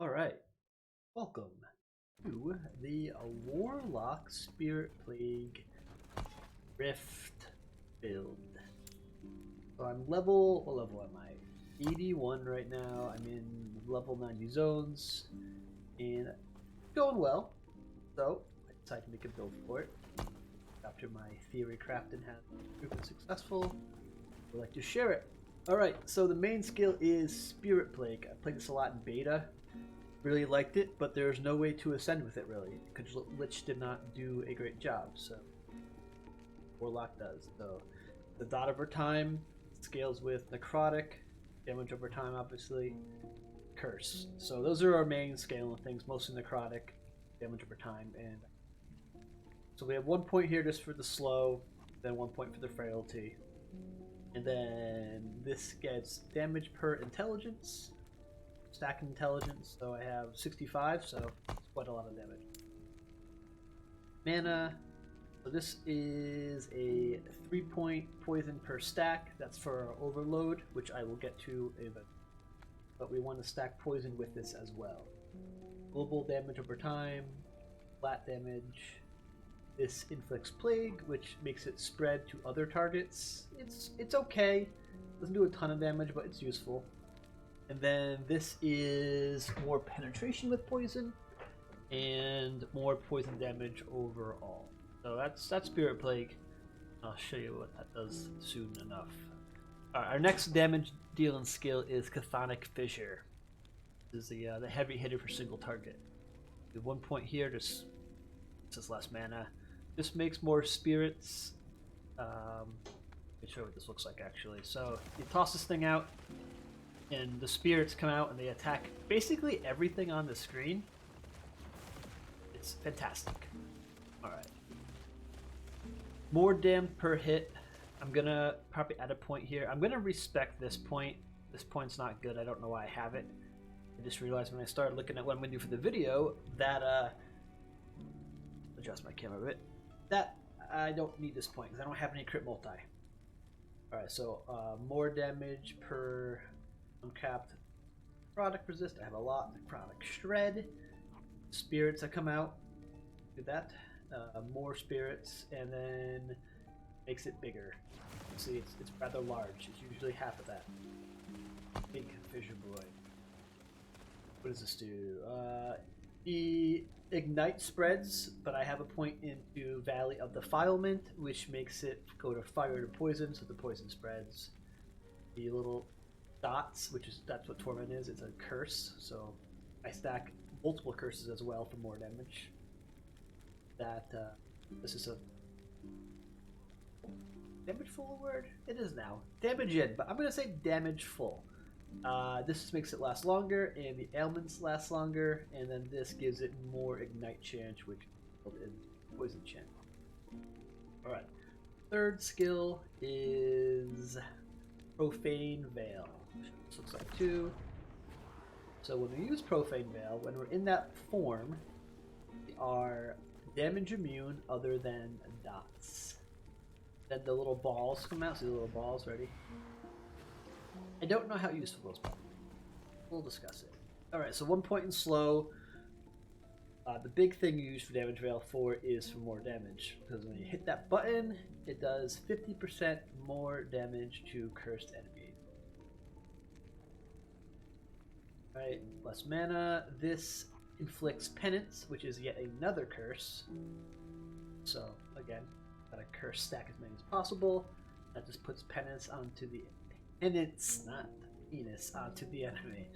Alright, welcome to the Warlock Spirit Plague Rift build. So I'm what level am I? 81 right now. I'm in level 90 zones, and going well. So I decided to make a build for it. After my theory crafting has proven successful, I'd like to share it. Alright, so the main skill is Spirit Plague. I played this a lot in beta. Really liked it, but there's no way to ascend with it really, because Lich did not do a great job, so Warlock does. So the dot over time scales with necrotic, damage over time obviously, curse. So those are our main scaling things, mostly necrotic, damage over time, and so we have 1 point here just for the slow, then 1 point for the frailty. And then this gets damage per intelligence, stack intelligence, so I have 65, so it's quite a lot of damage. Mana, so this is a 3-point poison per stack. That's for our overload, which I will get to eventually. But we want to stack poison with this as well. Global damage over time, flat damage. This inflicts plague, which makes it spread to other targets. It's okay. Doesn't do a ton of damage, but it's useful. And then this is more penetration with poison and more poison damage overall. So that's Spirit Plague. I'll show you what that does soon enough. Our next damage dealing skill is Chthonic Fissure. This is the heavy hitter for single target. 1 point here, this is less mana. This makes more spirits. Let me show you what this looks like actually. So you toss this thing out, and the spirits come out and they attack basically everything on the screen. It's fantastic. Alright. More dam per hit. I'm gonna probably add a point here. I'm gonna respect this point. This point's not good. I don't know why I have it. I just realized when I started looking at what I'm gonna do for the video that adjust my camera a bit. That I don't need this point because I don't have any crit multi. Alright, so more damage per uncapped product resist. I have a lot. Necrotic shred, spirits that come out. Do that. More spirits, and then makes it bigger. See, it's rather large. It's usually half of that. Big fissure boy. What does this do? The ignite spreads, but I have a point into Valley of Defilement, which makes it go to fire to poison, so the poison spreads. The little dots, that's what torment is. It's a curse, so I stack multiple curses as well for more damage. This is a damage full word. It is now damage in, but I'm gonna say damage full. This just makes it last longer, and the ailments last longer, and then this gives it more ignite chance, which is poison chance. All right, third skill is Profane Veil. This looks like 2. So when we use Profane Veil, when we're in that form, we are damage immune other than dots. Then the little balls come out. See the little balls? Ready? I don't know how useful those are. We'll discuss it. Alright, so 1 point in slow. The big thing you use for damage veil for is for more damage. Because when you hit that button, it does 50% more damage to cursed enemies. Alright, less mana. This inflicts penance, which is yet another curse. So, again, gotta curse stack as many as possible. That just puts penance onto the penance, not penis, onto the enemy.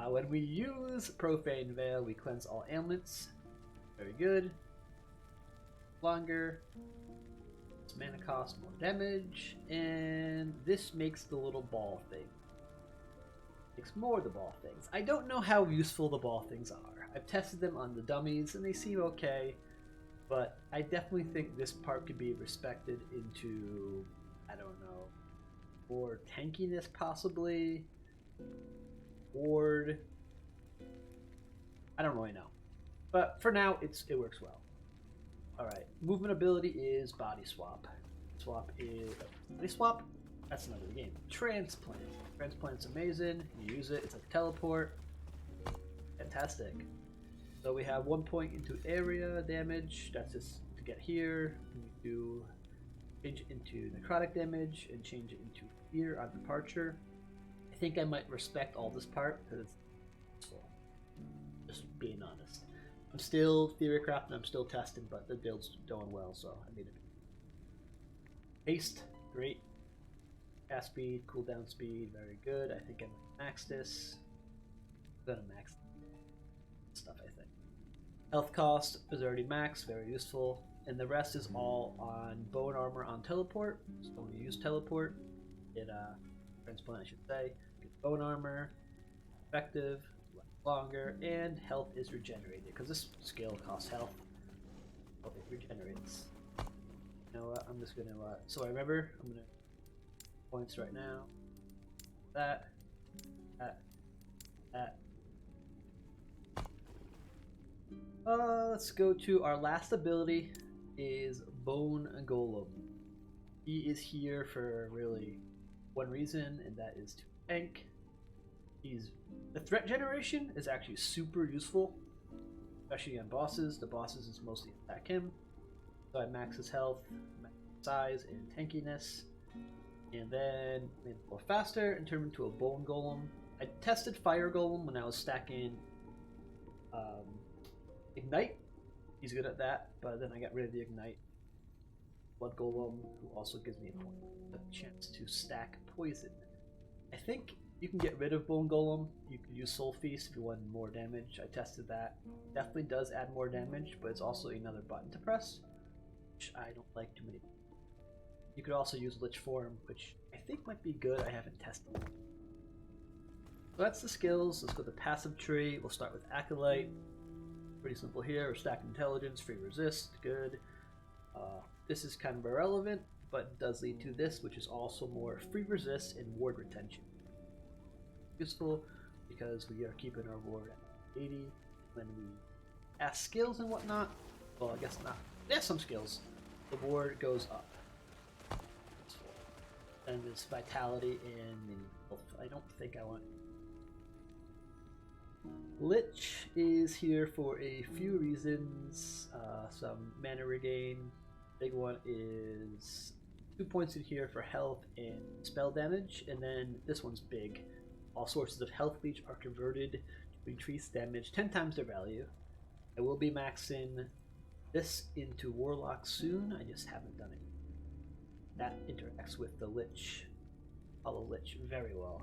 When we use Profane Veil, we cleanse all ailments. Very good. Longer. This mana costs more damage, and this makes the little ball thing. Makes more of the ball things. I don't know how useful the ball things are. I've tested them on the dummies, and they seem okay, but I definitely think this part could be respected into, I don't know, or tankiness possibly, ward. I don't really know, but for now it works well. All right, movement ability is body swap. Swap is body swap. That's another game. Transplant. Transplant's amazing. You use it. It's like teleport. fantastic. So we have 1 point into area damage. That's just to get here. We do change it into necrotic damage and change it into fear on departure. I think I might respect all this part because it's useful. Just being honest. I'm still theory crafting, I'm still testing, but the build's doing well, so I need it. Haste, great. Cast speed, cooldown speed, very good. I think I might max this. I'm gonna max stuff, I think. Health cost is already maxed, very useful. And the rest is all on bone armor on teleport. So when you use teleport, it transplant I should say, get bone armor, effective, longer, and health is regenerated because this skill costs health. Health it regenerates. You know what? I'm just gonna. So I remember I'm gonna points right now. That. Let's go to our last ability. Is Bone Golem. He is here for really one reason, and that is to tank. The threat generation is actually super useful, especially on bosses. The bosses is mostly attack him. So I max his health, max his size, and tankiness, and then made it more faster and turned him into a Bone Golem. I tested Fire Golem when I was stacking Ignite. He's good at that, but then I got rid of the Ignite. Blood Golem, who also gives me a chance to stack Poison. I think you can get rid of Bone Golem. You can use Soul Feast if you want more damage. I tested that. Definitely does add more damage, but it's also another button to press, which I don't like too many. You could also use Lich Form, which I think might be good. I haven't tested it. So that's the skills. Let's go to the passive tree. We'll start with Acolyte. Pretty simple here. We're stacking intelligence, free resist, good. This is kind of irrelevant, but does lead to this, which is also more free resist and ward retention. Useful because we are keeping our ward at 80 when we ask skills and whatnot. Well, I guess not. There's some skills. The ward goes up. Useful. And there's vitality and health. I don't think I want. Lich is here for a few reasons. Some mana regain. Big one is 2 points in here for health and spell damage, and then this one's big. All sources of health leech are converted to increase damage 10 times their value. I will be maxing this into Warlock soon. I just haven't done it. That interacts with the Lich, Hollow Lich, very well.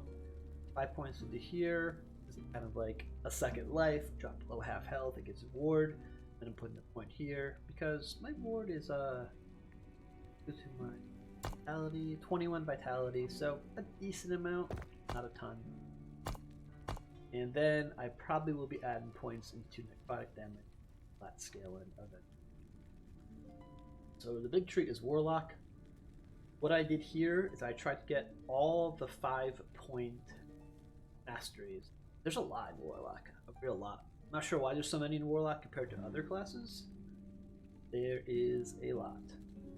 5 points into here. This is kind of like a second life. Drop below half health. It gives a ward. Then I'm putting a point here because my ward is good to my vitality, 21 vitality, so a decent amount, not a ton. And then I probably will be adding points into necrotic damage, flat scaling of it. So the big tree is Warlock. What I did here is I tried to get all the 5-point masteries. There's a lot in Warlock, a real lot. I'm not sure why there's so many in Warlock compared to other classes. There is a lot.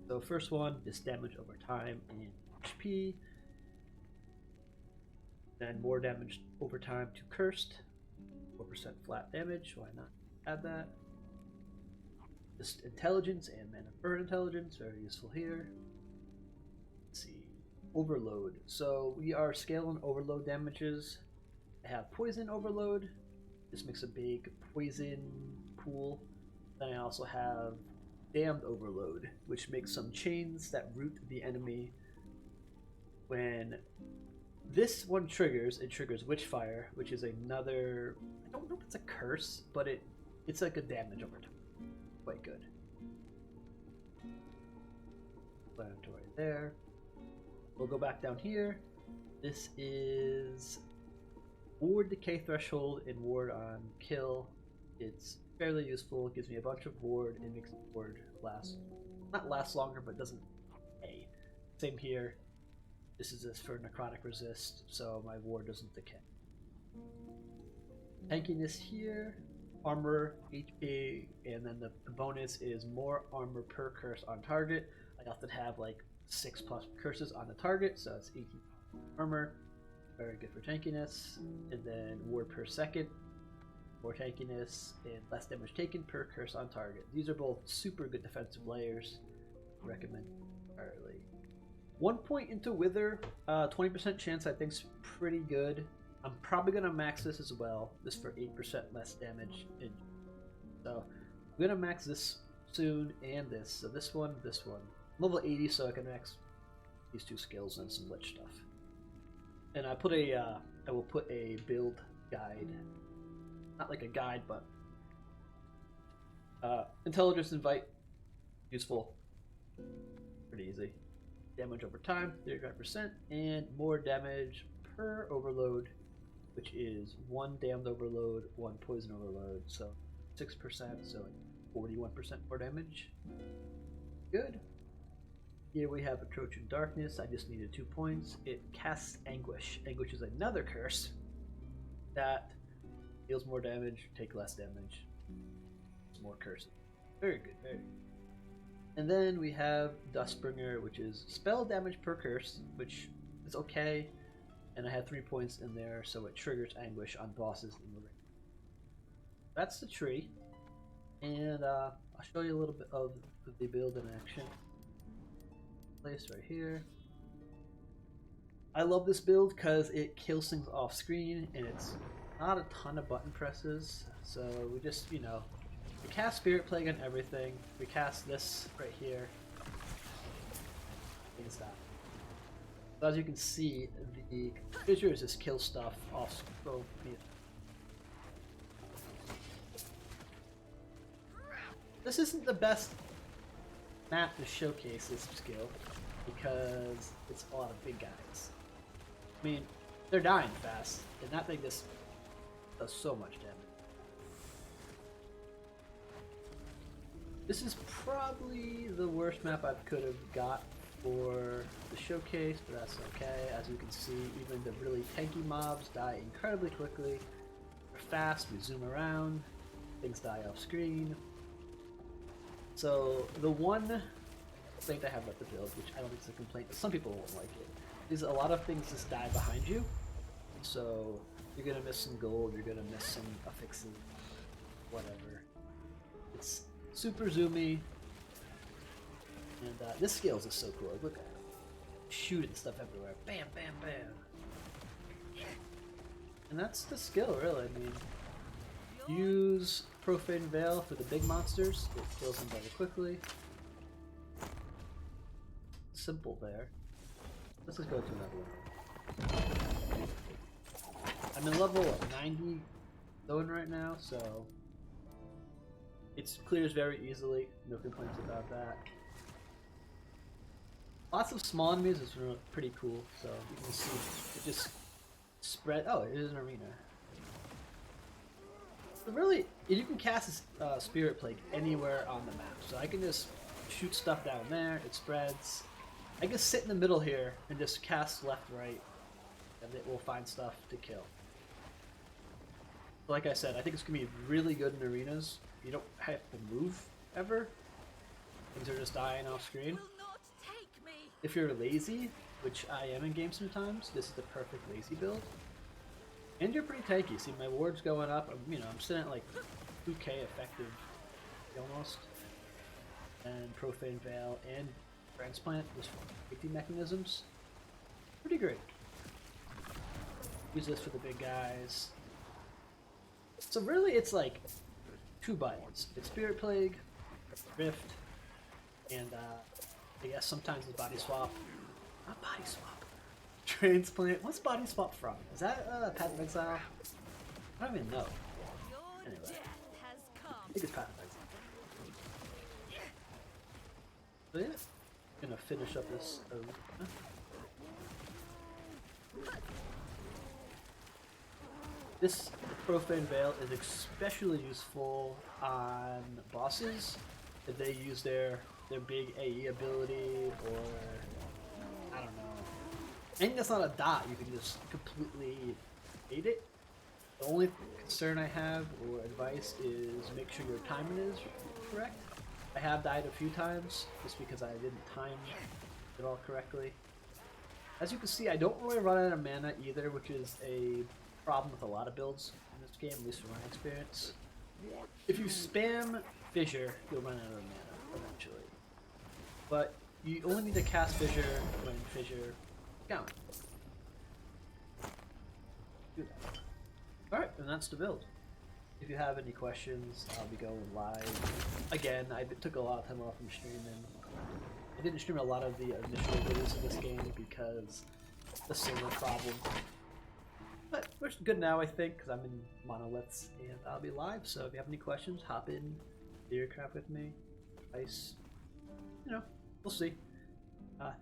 So first one is damage over time and HP. Then more damage over time to Cursed. 4% flat damage, why not add that? Just intelligence and mana burn intelligence, very useful here. Let's see. Overload. So we are scaling overload damages. I have poison overload. This makes a big poison pool. Then I also have damned overload, which makes some chains that root the enemy. When this one triggers, it triggers Witchfire, which is another, I don't know if it's a curse, but it's like a damage over time. Quite good. Planetary there. We'll go back down here. This is Ward Decay Threshold and Ward on Kill. It's fairly useful. It gives me a bunch of ward and makes the ward not last longer, but doesn't decay. Same here. This is just for necrotic resist, so my ward doesn't decay. Tankiness here, armor, HP, and then the bonus is more armor per curse on target. I often have like 6+ curses on the target, so it's 18 armor. Very good for tankiness. And then ward per second. more tankiness, and less damage taken per curse on target. These are both super good defensive layers. Recommend entirely. 1 point into Wither, 20% chance I think's pretty good. I'm probably gonna max this as well, just for 8% less damage. So I'm gonna max this soon and this. So this one. Level 80, so I can max these two skills and some lich stuff. And I will put a build guide, not like a guide, but intelligence invite, useful, pretty easy. Damage over time, 35%, and more damage per overload, which is 1 damned overload, 1 poison overload, so 6%, so 41% more damage. Good. Here we have Atrocian Darkness. I just needed 2 points. It casts Anguish. Anguish is another curse that deals more damage, take less damage. More curses. Very good, very good. And then we have Dustbringer, which is spell damage per curse, which is okay. And I had 3 points in there, so it triggers Anguish on bosses in the ring. That's the tree. And I'll show you a little bit of the build in action. Place right here. I love this build because it kills things off screen and it's not a ton of button presses. So we just, we cast Spirit Plague on everything. We cast this right here. Things that. So as you can see, the visuals just kill stuff off screen. This isn't the best map to showcase this skill because it's a lot of big guys. I mean, they're dying fast, and that thing just does so much damage. This is probably the worst map I could have got for the showcase, but that's okay. As you can see, even the really tanky mobs die incredibly quickly. They're fast, we zoom around, things die off screen. So the one complaint I have about the build, which I don't think is a complaint, but some people won't like it, is a lot of things just die behind you. So you're gonna miss some gold, you're gonna miss some affixes, whatever. It's super zoomy, and this skills is so cool. Look at it, shooting stuff everywhere, bam, bam, bam. And that's the skill, really. I mean, use Profane Veil for the big monsters. It kills them very quickly. Simple there. Let's just go to another one. I'm in level 90 zone right now, so it clears very easily. No complaints about that. Lots of small enemies is pretty cool. So you can see it just spread. Oh, it is an arena. So really, you can cast a Spirit Plague anywhere on the map. So I can just shoot stuff down there. It spreads. I can sit in the middle here and just cast left, right, and it will find stuff to kill. Like I said, I think it's going to be really good in arenas. You don't have to move ever. Things are just dying off screen. If you're lazy, which I am in games sometimes, this is the perfect lazy build. And you're pretty tanky. See, my ward's going up. I'm sitting at like 2k effective almost. And Profane Veil and Transplant with safety mechanisms. Pretty great. Use this for the big guys. So really it's like 2 buttons. It's Spirit Plague, Rift, and I guess sometimes it's Body Swap. Not Body Swap. Transplant. What's Body Swap from? Is that Path of Exile? I don't even know. Anyway. I think it's Path of Exile. So yeah. Gonna finish up this arena. This Profane Veil is especially useful on bosses if they use their big AE ability, or I don't know. Anything that's not a dot, you can just completely hate it. The only concern I have or advice is make sure your timing is correct. I have died a few times just because I didn't time it all correctly. As you can see, I don't really run out of mana either, which is a problem with a lot of builds in this this game, at least from my experience. If you spam Fissure, you'll run out of mana eventually. But you only need to cast Fissure when Fissure down. Do that. Alright, and that's the build. If you have any questions, I'll be going live. Again, I took a lot of time off from streaming. I didn't stream a lot of the initial videos of this game because the server problem. But we're good now, I think, because I'm in Monoliths and I'll be live. So if you have any questions, hop in Theorycraft with me. Ice. You know, we'll see.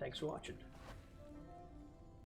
Thanks for watching.